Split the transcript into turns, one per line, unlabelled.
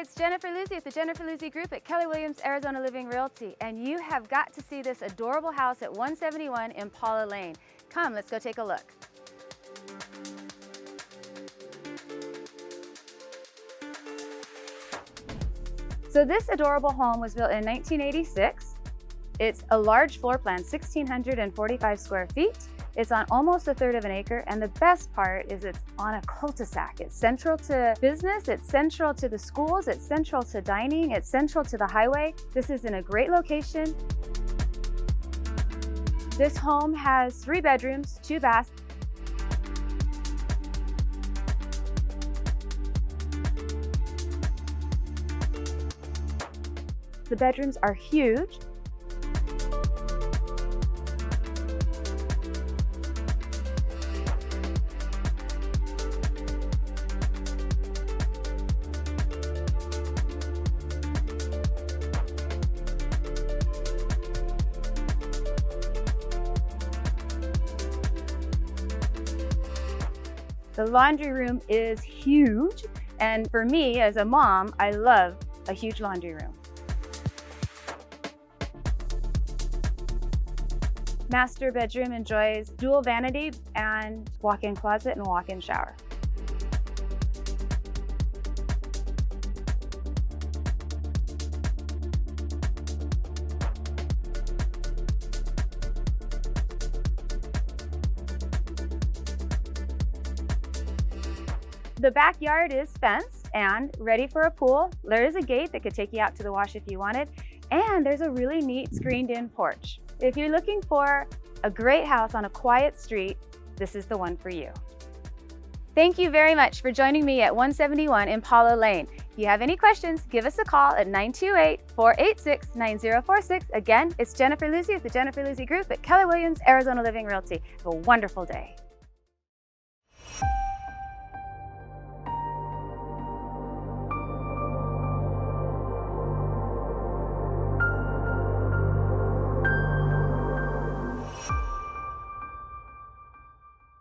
it's Jennifer Luzzi with the Jennifer Luzzi Group at Keller Williams Arizona Living Realty, and you have got to see this adorable house at 171 Impala Lane. Come, let's go take a look. So this adorable home was built in 1986. It's a large floor plan, 1,645 square feet. It's on almost 1/3 of an acre, and the best part is it's on a cul-de-sac. It's central to business, it's central to the schools, it's central to dining, it's central to the highway. This is in a great location. This home has 3 bedrooms, 2 baths. The bedrooms are huge. The laundry room is huge, and for me as a mom, I love a huge laundry room. Master bedroom enjoys dual vanity and walk-in closet and walk-in shower. The backyard is fenced and ready for a pool. There is a gate that could take you out to the wash if you wanted, and there's a really neat screened-in porch. If you're looking for a great house on a quiet street, this is the one for you. Thank you very much for joining me at 171 Impala Lane. If you have any questions, give us a call at 928-486-9046. Again, it's Jennifer Luzzi with the Jennifer Luzzi Group at Keller Williams Arizona Living Realty. Have a wonderful day.